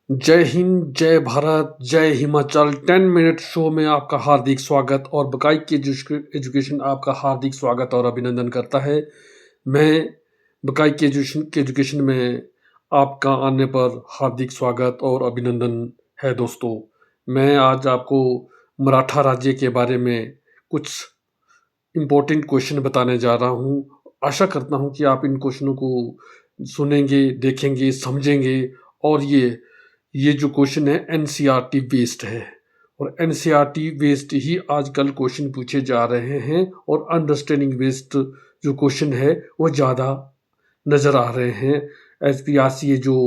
जय हिंद, जय भारत, जय हिमाचल। 10 मिनट शो में आपका हार्दिक स्वागत और बकाई की एजुकेशन आपका हार्दिक स्वागत और अभिनंदन करता है। मैं बकाई की एजुकेशन में आपका आने पर हार्दिक स्वागत और अभिनंदन है दोस्तों। मैं आज आपको मराठा राज्य के बारे में कुछ इम्पोर्टेंट क्वेश्चन बताने जा रहा हूँ। आशा करता हूँ कि आप इन क्वेश्चनों को सुनेंगे, देखेंगे, समझेंगे और ये जो क्वेश्चन है एनसीईआरटी बेस्ड है और एनसीईआरटी बेस्ड ही आजकल क्वेश्चन पूछे जा रहे हैं और अंडरस्टैंडिंग बेस्ड जो क्वेश्चन है वो ज़्यादा नज़र आ रहे हैं। एचपीआरसी जो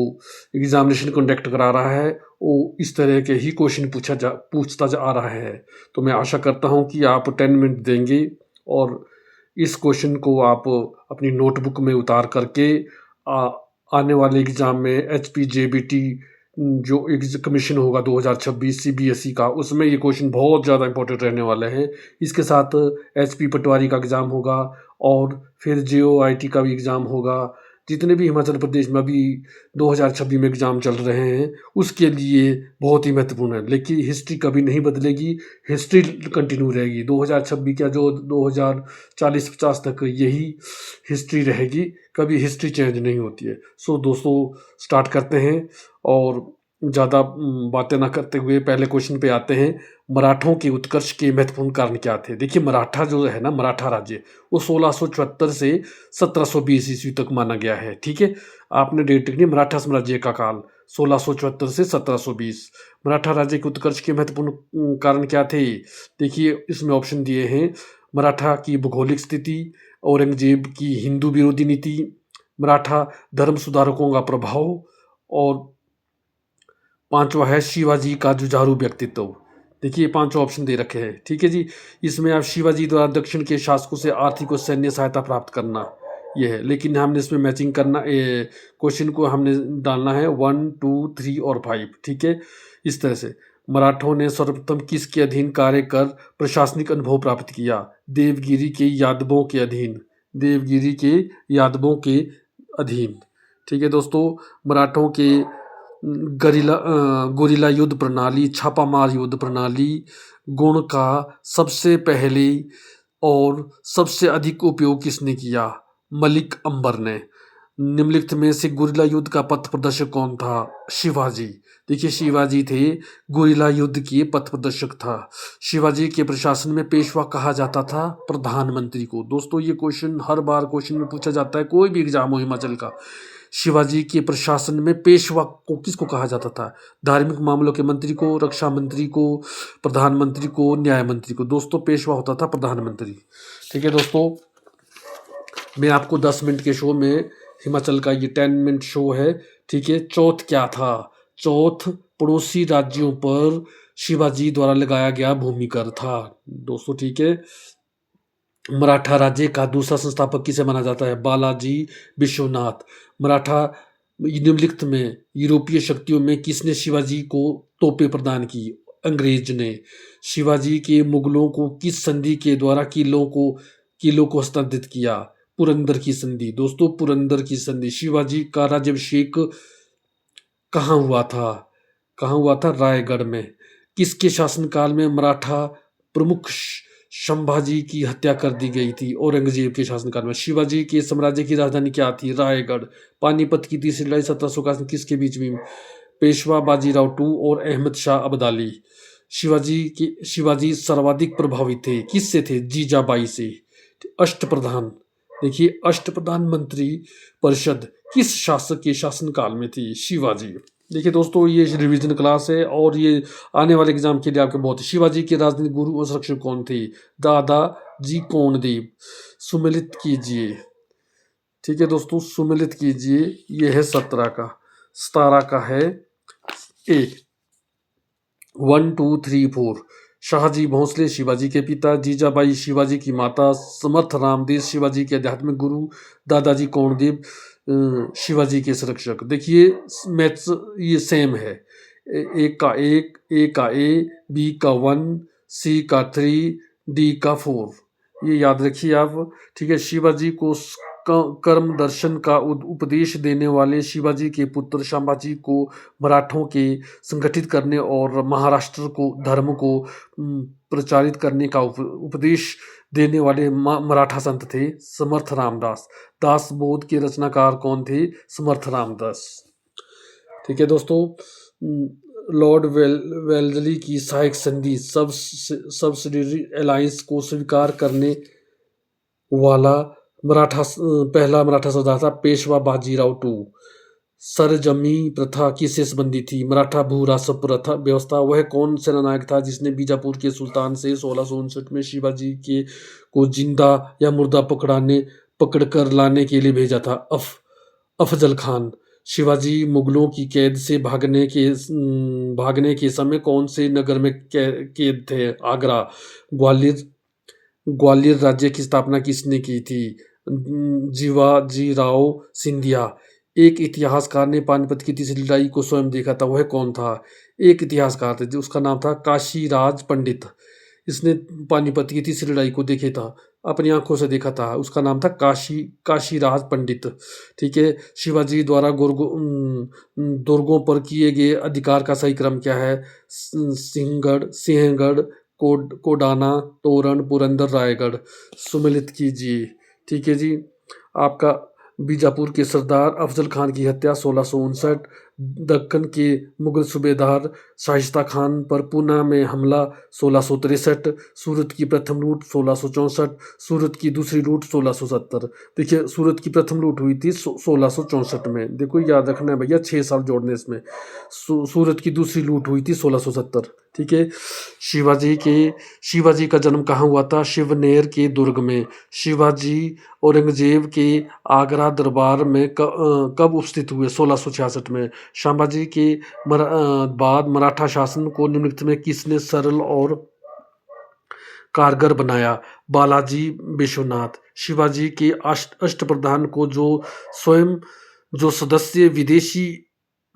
एग्जामिनेशन कंडक्ट करा रहा है वो इस तरह के ही क्वेश्चन पूछता जा आ रहा है। तो मैं आशा करता हूँ कि आप 10 मिनट देंगे और इस क्वेश्चन को आप अपनी नोटबुक में उतार करके आने वाले एग्ज़ाम में एचपीजेबीटी जो कमीशन होगा 2026 सीबीएसई का, उसमें ये क्वेश्चन बहुत ज़्यादा इंपॉर्टेंट रहने वाले हैं। इसके साथ एचपी पटवारी का एग्ज़ाम होगा और फिर जेओआईटी का भी एग्ज़ाम होगा। जितने भी हिमाचल प्रदेश में अभी 2026 में एग्ज़ाम चल रहे हैं उसके लिए बहुत ही महत्वपूर्ण है। लेकिन हिस्ट्री कभी नहीं बदलेगी, हिस्ट्री कंटिन्यू रहेगी। 2026 क्या जो 2040-50 तक यही हिस्ट्री रहेगी, कभी हिस्ट्री चेंज नहीं होती है। सो दोस्तों स्टार्ट करते हैं और ज़्यादा बातें ना करते हुए पहले क्वेश्चन पे आते हैं। मराठों के उत्कर्ष के महत्वपूर्ण कारण क्या थे? देखिए मराठा जो है ना, मराठा राज्य वो 1674 से 1720 ईस्वी तक माना गया है। ठीक है, आपने डेट लिखनी, मराठा साम्राज्य का काल 1674 से 1720। मराठा राज्य के उत्कर्ष के महत्वपूर्ण कारण क्या थे? देखिए इसमें ऑप्शन दिए हैं। मराठा की भौगोलिक स्थिति, औरंगजेब की हिंदू विरोधी नीति, मराठा धर्म सुधारकों का प्रभाव और पांचवा है शिवाजी का जुझारू व्यक्तित्व। देखिए ये पांचों ऑप्शन दे रखे हैं। ठीक है जी, इसमें आप शिवाजी द्वारा दक्षिण के शासकों से आर्थिक और सैन्य सहायता प्राप्त करना ये है, लेकिन हमने इसमें मैचिंग करना, क्वेश्चन को हमने डालना है 1, 2, 3 और 5। ठीक है, इस तरह से मराठों ने सर्वप्रथम किसके अधीन कार्य कर प्रशासनिक अनुभव प्राप्त किया? देवगिरी के यादवों के अधीन, देवगिरी के यादवों के अधीन। ठीक है दोस्तों, मराठों के गोरिल्ला युद्ध प्रणाली, छापामार युद्ध प्रणाली गुण का सबसे पहले और सबसे अधिक उपयोग किसने किया? मलिक अंबर ने। निम्नलिखित में से गोरिल्ला युद्ध का पथ प्रदर्शक कौन था? शिवाजी। देखिए शिवाजी थे गोरिल्ला युद्ध के पथ प्रदर्शक था। शिवाजी के प्रशासन में पेशवा कहा जाता था प्रधानमंत्री को। दोस्तों ये क्वेश्चन हर बार क्वेश्चन में पूछा जाता है, कोई भी एग्जाम हो हिमाचल का। शिवाजी के प्रशासन में पेशवा को किसको कहा जाता था? धार्मिक मामलों के मंत्री को, रक्षा मंत्री को, प्रधानमंत्री को, न्याय मंत्री को। दोस्तों पेशवा होता था प्रधानमंत्री। ठीक है दोस्तों, मैं आपको 10 मिनट के शो में, हिमाचल का ये 10 मिनट शो है। ठीक है, चौथ क्या था? चौथ पड़ोसी राज्यों पर शिवाजी द्वारा लगाया गया भूमि कर था दोस्तों। ठीक है, मराठा राज्य का दूसरा संस्थापक किसे माना जाता है? बालाजी विश्वनाथ। मराठा निम्नलिखित में यूरोपीय शक्तियों में किसने शिवाजी को तोपें प्रदान की? अंग्रेज ने। शिवाजी के मुगलों को किस संधि के द्वारा किलों को हस्तांतरित किया? पुरंदर की संधि। दोस्तों पुरंदर की संधि। शिवाजी का राज्याभिषेक कहाँ हुआ था? कहाँ हुआ था? रायगढ़ में। किसके शासनकाल में मराठा प्रमुख संभाजी की हत्या कर दी गई थी? औरंगजेब के शासनकाल में। शिवाजी के साम्राज्य की राजधानी क्या थी? रायगढ़। पानीपत की तीसरी लड़ाई 1781 किसके बीच में? पेशवा बाजीराव टू और अहमद शाह अब्दाली। शिवाजी सर्वाधिक प्रभावित थे किससे थे? जीजाबाई से। अष्टप्रधान। देखिए अष्टप्रधान मंत्री परिषद किस शासक के शासनकाल में थी? शिवाजी। देखिए दोस्तों ये रिवीजन क्लास है और ये आने वाले एग्जाम के लिए आपके बहुत। शिवाजी के राजनीतिक गुरु और संरक्षक कौन थे? दादाजी कोंडदेव। सुमेलित कीजिए। ठीक है दोस्तों, सुमेलित कीजिए। ये है 17 का, 17 का है ए। 1, 2, 3, 4। शाहजी भोंसले शिवाजी के पिता, जीजाबाई शिवाजी की माता, समर्थ रामदेव शिवाजी के आध्यात्मिक गुरु, दादाजी कोंडदेव शिवाजी के संरक्षक। देखिए मैथ्स ये सेम है। एक का एक, ए का ए, बी का 1, सी का 3, डी का 4। ये याद रखिए आप। ठीक है, शिवाजी को कर्म दर्शन का उपदेश देने वाले शिवाजी के पुत्र संभाजी को मराठों के संगठित करने और महाराष्ट्र को धर्म को प्रचारित करने का उपदेश देने वाले मराठा संत थे समर्थ रामदास। दास बोध के रचनाकार कौन थे? समर्थ रामदास। ठीक है दोस्तों, लॉर्ड वेल्जली की सहायक संधि सब्सिडियरी अलायंस को स्वीकार करने वाला पहला मराठा सरदार था पेशवा बाजीराव टू। सरजमी प्रथा किससे संबंधित थी? मराठा भू राजस्व प्रथा व्यवस्था। वह कौन सेनानायक था जिसने बीजापुर के सुल्तान से 1659 में शिवाजी के को जिंदा या मुर्दा पकड़कर लाने के लिए भेजा था? अफजल खान। शिवाजी मुगलों की कैद से भागने के समय कौन से नगर में कैद थे? आगरा। ग्वालियर राज्य की स्थापना किसने की थी? जीवाजी राव सिंधिया। एक इतिहासकार ने पानीपत की तीसरी लड़ाई को स्वयं देखा था, वह कौन था? एक इतिहासकार थे, उसका नाम था काशीराज पंडित। इसने पानीपत की तीसरी लड़ाई को देखे था, अपनी आंखों से देखा था, उसका नाम था काशीराज पंडित। ठीक है। शिवाजी द्वारा दुर्गों पर किए गए अधिकार का सही क्रम क्या है? सिंहगढ़, कोडाना, तोरण, पुरंदर, रायगढ़। सुमेलित कीजिए। ठीक है जी। आपका बीजापुर के सरदार अफजल खान की हत्या 1659। दक्कन के मुगल सूबेदार शाइस्ता खान पर पूना में हमला 1663। सूरत की प्रथम लूट 1664। सूरत की दूसरी लूट 1670। देखिए, सूरत की प्रथम लूट हुई थी 1664 में। देखो, याद रखना है भैया, 6 साल जोड़ने इसमें। सूरत की दूसरी लूट हुई थी 1670। ठीक है। शिवाजी का जन्म कहाँ हुआ था? शिवनेर के दुर्ग में। शिवाजी औरंगजेब के आगरा दरबार में कब उपस्थित हुए? 1666 में। संभाजी के बाद मराठा शासन को निम्नलिखित में किसने सरल और कारगर बनाया? बालाजी विश्वनाथ। शिवाजी के अष्टप्रधान को जो सदस्य विदेशी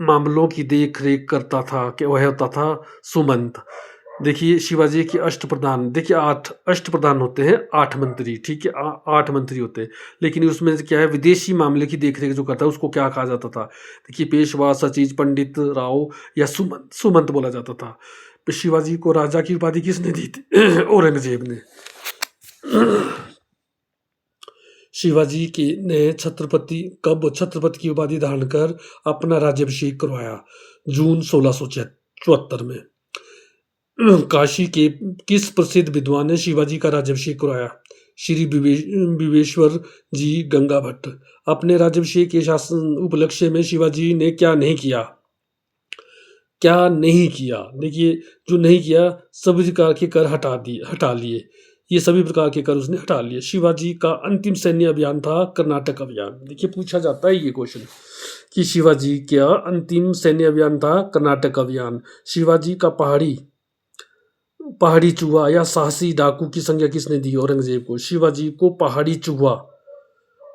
मामलों की देख रेख करता था, कि वह होता था सुमंत। देखिए, शिवाजी के अष्टप्रधान, देखिए 8 अष्टप्रधान होते हैं, 8 मंत्री। ठीक है, 8 मंत्री होते हैं, लेकिन उसमें क्या है, विदेशी मामले की देखरेख जो करता है उसको क्या कहा जाता था? देखिए, पेशवा, सचिव, पंडित राव या सुमंत बोला जाता था। शिवाजी को राजा की उपाधि किसने दी थी? औरंगजेब ने। शिवाजी ने छत्रपति की उपाधि धारण कर अपना राज्याभिषेक करवाया? जून 1674 में। काशी के किस प्रसिद्ध विद्वान ने शिवाजी का राज्याभिषेक करवाया? श्री विवेश्वर जी गंगा भट्ट। अपने राज्याभिषेक के शासन उपलक्ष्य में शिवाजी ने क्या नहीं किया? देखिए, जो नहीं किया, सभी प्रकार के कर हटा लिए। ये सभी प्रकार के कर उसने हटा लिए। शिवाजी का अंतिम सैन्य अभियान था कर्नाटक अभियान। देखिए, पूछा जाता है ये क्वेश्चन कि शिवाजी क्या अंतिम सैन्य अभियान था? कर्नाटक अभियान। शिवाजी का पहाड़ी चूहा या साहसी डाकू की संज्ञा किसने दी? औरंगजेब को। शिवाजी को पहाड़ी चूहा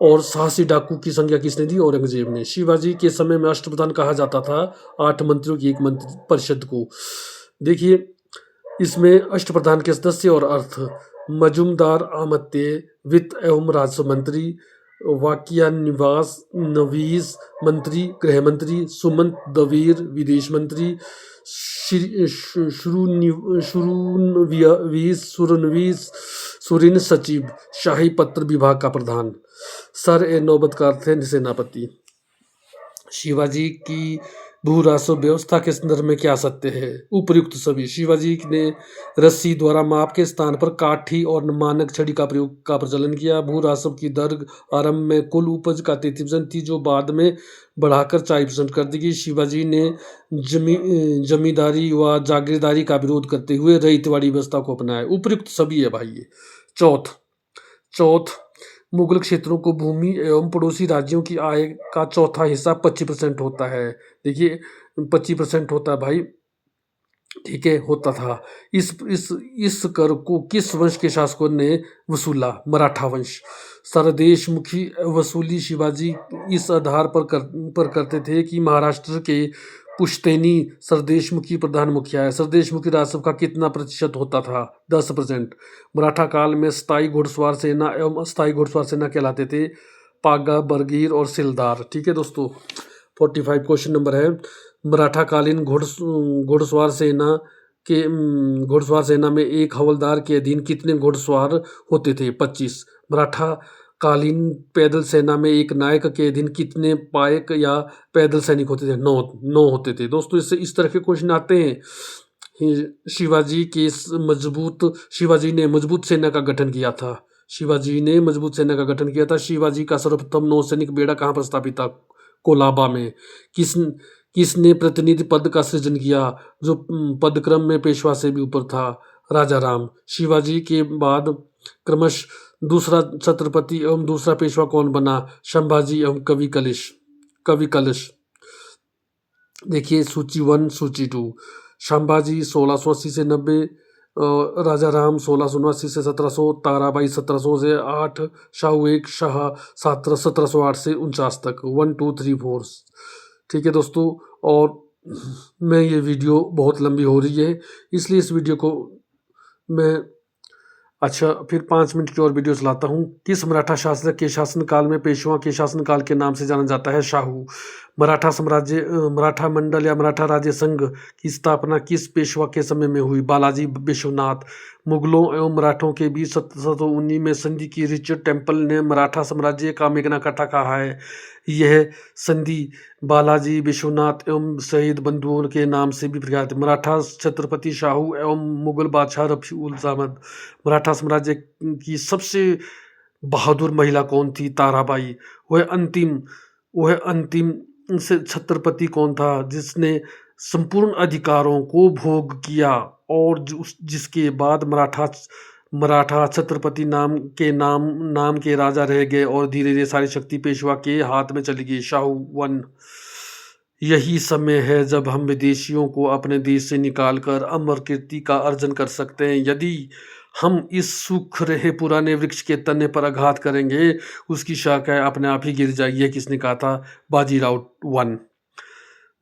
और साहसी डाकू की संज्ञा किसने दी? औरंगजेब ने। शिवाजी के समय में अष्टप्रधान कहा जाता था 8 मंत्रियों की एक मंत्री परिषद को। देखिए, इसमें अष्टप्रधान के सदस्य और अर्थ: मजूमदार आमत्य वित्त एवं राजस्व मंत्री, वाकिया नवीस मंत्री गृह मंत्री, सुमंत दवीर विदेश मंत्री, सुरिन सचिव शाही पत्र विभाग का प्रधान, सर ए नौबत का अर्थ है सेनापति। शिवाजी की भू राजस्व व्यवस्था के संदर्भ में क्या सत्य है? उपर्युक्त सभी। शिवाजी ने रस्सी द्वारा माप के स्थान पर काठी और मानक छड़ी का प्रयोग का प्रचलन किया। भू राजस्व की दर आरंभ में कुल उपज का 33% थी, जो बाद में बढ़ाकर 40% कर दी गई। शिवाजी ने जमींदारी व जागीरदारी का विरोध करते हुए रईतवाड़ी व्यवस्था को अपनाया। उपर्युक्त सभी है भाई ये। चौथ मुगल क्षेत्रों को भूमि एवं पड़ोसी राज्यों की आय का चौथा हिस्सा 25% होता है। देखिए, 25% होता है भाई। ठीक है, होता था। इस कर को किस वंश के शासकों ने वसूला? मराठा वंश। सरदेशमुखी वसूली शिवाजी इस आधार पर करते थे कि महाराष्ट्र के पुश्तैनी सरदेशमुखी प्रधान मुखिया है। सरदेशमुखी राजस्व का कितना प्रतिशत होता था? 10%। मराठा काल में स्थायी घुड़सवार सेना एवं अस्थायी घुड़सवार सेना कहलाते थे। पागा, बरगीर और सिलदार। ठीक है दोस्तों, 45 क्वेश्चन नंबर है, मराठा कालीन घुड़सवार सेना में एक हवलदार के अधीन कितने घुड़सवार होते थे? 25। मराठा कालीन पैदल सेना में एक नायक के अधीन कितने पायक या पैदल सैनिक होते थे? 9 होते थे। दोस्तों इससे इस तरह के क्वेश्चन आते हैं। शिवाजी ने मजबूत सेना का गठन किया था। शिवाजी का सर्वप्रथम नौसैनिक बेड़ा कहाँ पर स्थापित था? कोलाबा में। किसने प्रतिनिधि पद का सृजन किया, जो पदक्रम में पेशवा से भी ऊपर था? राजा राम। शिवाजी के बाद क्रमश दूसरा छत्रपति एवं दूसरा पेशवा कौन बना? संभाजी एवं कवि कलश। देखिए सूची 1, सूची 2। संभाजी 1680 से 90, राजा राम 1679 से 1700, ताराबाई 1700 से 8, शाहू 1 शाह 1708 से 49 तक। 1 2 3 4। ठीक है दोस्तों, और मैं ये वीडियो बहुत लंबी हो रही है, इसलिए इस वीडियो को मैं फिर 5 मिनट की और वीडियो चलाता हूँ। किस मराठा शासक के शासनकाल में पेशवा के शासनकाल के नाम से जाना जाता है? शाहू। मराठा साम्राज्य, मराठा मंडल या मराठा राज्य संघ की स्थापना किस पेशवा के समय में हुई? बालाजी विश्वनाथ। मुगलों एवं मराठों के बीच 1719 में संधि की। रिचर्ड टेम्पल ने मराठा साम्राज्य का मेगना कथा कहा है। यह संधि बालाजी विश्वनाथ एवं शहीद बंधुओं के नाम से भी प्रख्यात है। मराठा छत्रपति शाहू एवं मुगल बादशाह रफीउल अहमद। मराठा साम्राज्य की सबसे बहादुर महिला कौन थी? ताराबाई। वह अंतिम से छत्रपति कौन था जिसने संपूर्ण अधिकारों को भोग किया और जिसके बाद मराठा छत्रपति नाम के राजा रह गए और धीरे धीरे सारी शक्ति पेशवा के हाथ में चली गई? शाहू 1। यही समय है जब हम विदेशियों को अपने देश से निकालकर अमर कीर्ति का अर्जन कर सकते हैं। यदि हम इस सूख रहे पुराने वृक्ष के तने पर आघात करेंगे, उसकी शाखाएं अपने आप ही गिर जाएगी। यह किसने कहा था? बाजीराव 1।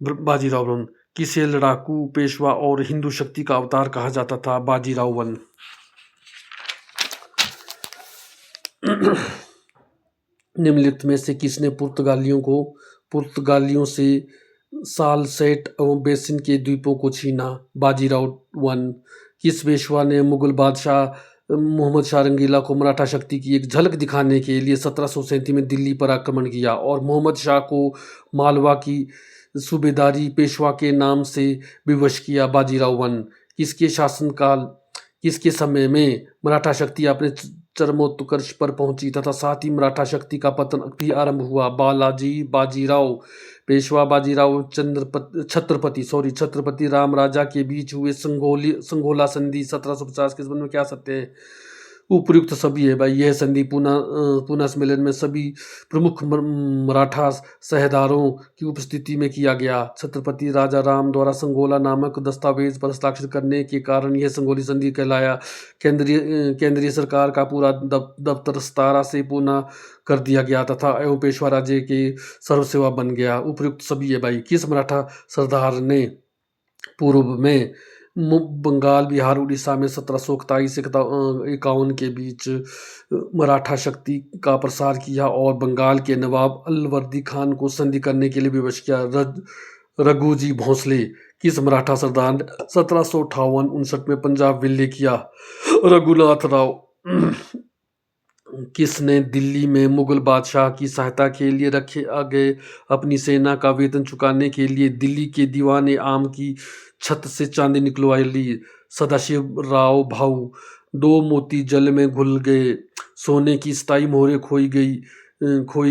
बाजीराव 1। किसे लड़ाकू पेशवा और हिंदू शक्ति का अवतार कहा जाता था? बाजीराव 1। निम्नलिखित में से किसने पुर्तगालियों से सालसेट एवं बेसिन के द्वीपों को छीना? बाजीराव 1। किस पेशवा ने मुगल बादशाह मोहम्मद शाह रंगीला को मराठा शक्ति की एक झलक दिखाने के लिए 1737 में दिल्ली पर आक्रमण किया और मोहम्मद शाह को मालवा की सूबेदारी पेशवा के नाम से विवश किया? बाजीराव 1। किसके समय में मराठा शक्ति अपने चरमोत्कर्ष पर पहुंची तथा साथ ही मराठा शक्ति का पतन भी आरंभ हुआ? बाजीराव पेशवा बाजीराव छत्रपति राम राजा के बीच हुए संघोला संधि 1750 के संबंध में क्या सत्य है? उपयुक्त सभी है भाई। यह संधि पूना सम्मेलन में सभी प्रमुख मराठा सहदारों की उपस्थिति में किया गया। छत्रपति राजा राम द्वारा संगोला नामक दस्तावेज पर हस्ताक्षर करने के कारण यह संगोली संधि कहलाया। केंद्रीय सरकार का पूरा दफ्तर 17 से पूना कर दिया गया तथा एवं पेशवा राज्य के सर्वसेवा बन गया। उपयुक्त सभी है भाई। किस मराठा सरदार ने पूर्व में बंगाल, बिहार, उड़ीसा में 1741 से 51 के बीच मराठा शक्ति का प्रसार किया और बंगाल के नवाब अलवर्दी खान को संधि करने के लिए विवश किया? रघुजी भोसले। किस मराठा सरदार ने 1758-59 में पंजाब विलय किया? रघुनाथ राव। किसने दिल्ली में मुगल बादशाह की सहायता के लिए रखे गए अपनी सेना का वेतन चुकाने के लिए दिल्ली के दीवाने आम की छत से चांदी निकलवाई ली? सदाशिव राव भाऊ। 2 मोती जल में घुल गए, सोने की 27 मोहरें खोई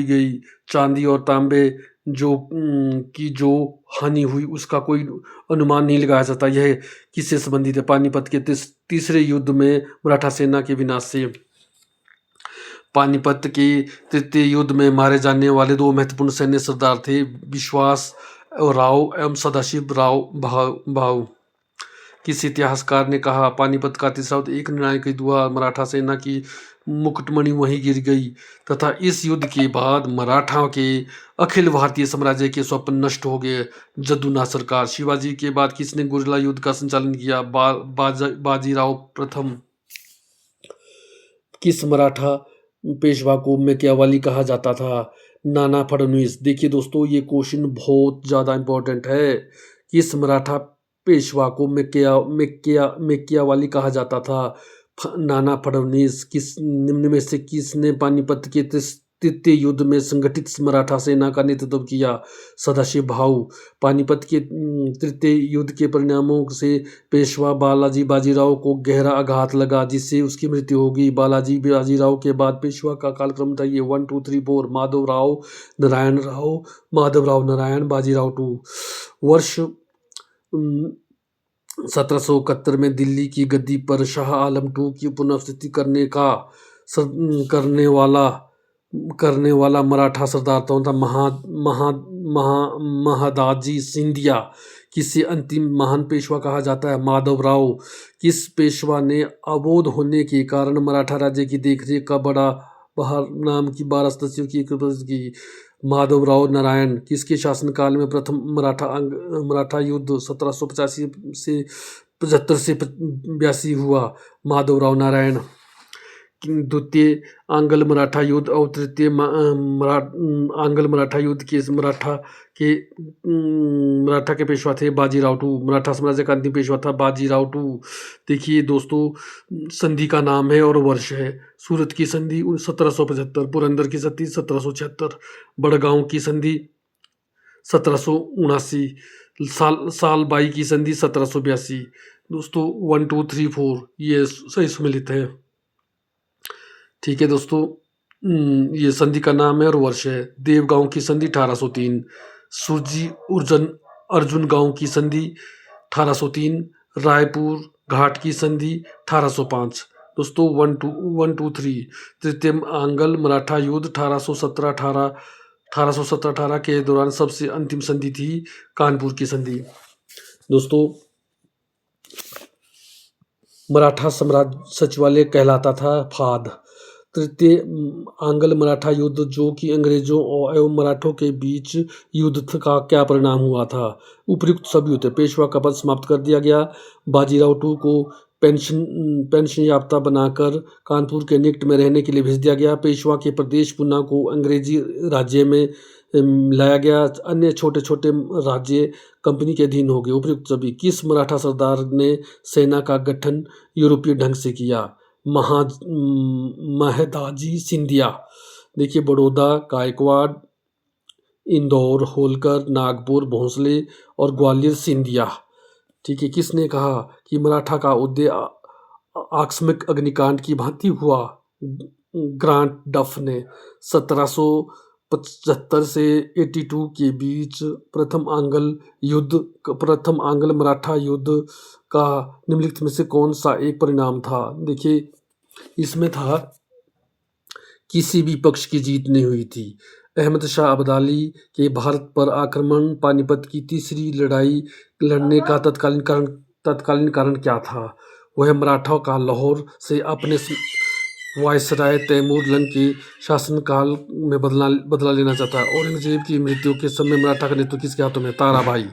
गई, चांदी और तांबे की जो हानि हुई उसका कोई अनुमान नहीं लगाया जाता। यह किससे संबंधित है? पानीपत के तीसरे युद्ध में मराठा सेना के विनाश से। पानीपत के तृतीय युद्ध में मारे जाने वाले 2 महत्वपूर्ण सैन्य सरदार थे, विश्वास राव एवं सदाशिव राव भाऊ। किस इतिहासकार ने कहा पानीपत का तीसरा युद्ध एक निर्णायक युद्ध हुआ, मराठा सेना की मुकुटमणि वहीं गिर गई तथा इस युद्ध के बाद मराठा के अखिल भारतीय साम्राज्य के स्वप्न नष्ट हो गए? जद्दू सरकार। शिवाजी के बाद किसने गुरिल्ला युद्ध का संचालन किया? बाजीराव प्रथम। किस मराठा पेशवा को मैकियावाली कहा जाता था? नाना फडणवीस। देखिए दोस्तों, ये क्वेश्चन बहुत ज़्यादा इम्पोर्टेंट है। किस मराठा पेशवा को मैकियावाली कहा जाता था? नाना फडणवीस। किस निम्न में से किसने पानीपत के तृतीय युद्ध में संगठित मराठा सेना का नेतृत्व किया? सदाशिव भाऊ। पानीपत के तृतीय युद्ध के परिणामों से पेशवा बालाजी बाजीराव को गहरा आघात लगा, जिससे उसकी मृत्यु हो गई। बालाजी बाजीराव के बाद पेशवा का कालक्रम था ये 1 2 3 4। माधवराव नारायण राव, माधवराव नारायण बाजीराव 2। वर्ष 1771 में दिल्ली की गद्दी पर शाह आलम II की पुनर्स्थिति करने वाला मराठा सरदार था महादाजी सिंधिया। किसे अंतिम महान पेशवा कहा जाता है? माधवराव। किस पेशवा ने अबोध होने के कारण मराठा राज्य की देखरेख का बड़ा बहार नाम की 12 सदस्यों की? माधवराव नारायण। किसके शासनकाल में प्रथम मराठा युद्ध 1785 से 75 से 82 हुआ? माधवराव नारायण। द्वितीय आंग्ल मराठा युद्ध और तृतीय आंग्ल मराठा युद्ध के मराठा के पेशवा थे बाजीराव II। मराठा साम्राज्य का अंतिम पेशवा था बाजीराव II। देखिए दोस्तों, संधि का नाम है और वर्ष है। सूरत की संधि 1775, पुरंदर की संधि 1776, बड़गांव की संधि 1779, सालबाई की संधि 1782। दोस्तों 1 2 3 4 ये सही सम्मिलित है। ठीक है दोस्तों, ये संधि का नाम है और वर्ष है। देवगांव की संधि 1803, सुरजी अर्जुन गांव की संधि 1803, रायपुर घाट की संधि 1805। दोस्तों 1 2 3 तृतीय आंग्ल मराठा युद्ध 1817-18 के दौरान सबसे अंतिम संधि थी कानपुर की संधि। दोस्तों, मराठा साम्राज्य सचिवालय कहलाता था फाद। तृतीय आंग्ल मराठा युद्ध, जो कि अंग्रेजों एवं मराठों के बीच युद्ध का क्या परिणाम हुआ था? उपयुक्त सब युद्ध। पेशवा का पद समाप्त कर दिया गया। बाजीराव II को पेंशन याफ्ता बनाकर कानपुर के निकट में रहने के लिए भेज दिया गया। पेशवा के प्रदेश पुन्ना को अंग्रेजी राज्य में लाया गया। अन्य छोटे छोटे राज्य कंपनी के अधीन हो गए। उपयुक्त सभी। किस मराठा सरदार ने सेना का गठन यूरोपीय ढंग से किया? महादाजी सिंधिया। देखिए, बड़ौदा गायकवाड़, इंदौर होलकर, नागपुर भोंसले और ग्वालियर सिंधिया। ठीक है। किसने कहा कि मराठा का उदय आकस्मिक अग्निकांड की भांति हुआ? ग्रांट डफ ने। 1775 से 82 के बीच प्रथम आंग्ल मराठा युद्ध का निम्नलिखित में से कौन सा एक परिणाम था? देखिए, इसमें था किसी भी पक्ष की जीत नहीं हुई थी। अहमद शाह अब्दाली के भारत पर आक्रमण, पानीपत की तीसरी लड़ाई लड़ने का तत्कालीन कारण क्या था? वह मराठों का लाहौर से अपने वायसराय तैमूर लंग के शासनकाल में बदला लेना चाहता है। औरंगजेब की मृत्यु के समय मराठा का नेतृत्व किसके हाथों में? ताराबाई।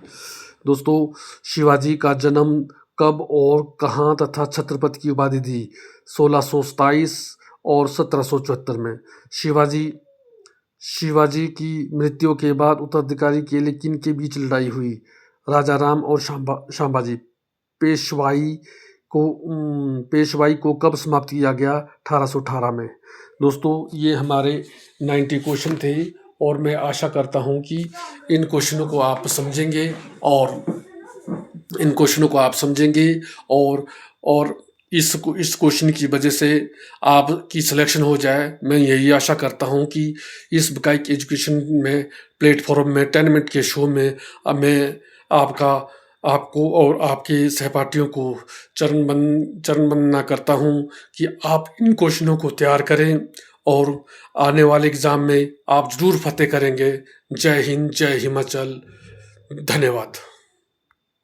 दोस्तों, शिवाजी का जन्म कब और कहाँ तथा छत्रपति की उपाधि दी? 1627 और 1774 में। शिवाजी की मृत्यु के बाद उत्तराधिकारी के लिए किन के बीच लड़ाई हुई? राजा राम और शांबाजी। पेशवाई को कब समाप्त किया गया? 1818 में। दोस्तों, ये हमारे 90 क्वेश्चन थे और मैं आशा करता हूँ कि इन क्वेश्चनों को आप समझेंगे और इस क्वेश्चन की वजह से आपकी सिलेक्शन हो जाए। मैं यही आशा करता हूं कि इस बकाई एजुकेशन में प्लेटफॉर्म में 10 मिनट के शो में मैं आपको और आपके सहपाठियों को चरणवंदना करता हूं कि आप इन क्वेश्चनों को तैयार करें और आने वाले एग्ज़ाम में आप ज़रूर फतेह करेंगे। जय हिंद, जय हिमाचल। धन्यवाद।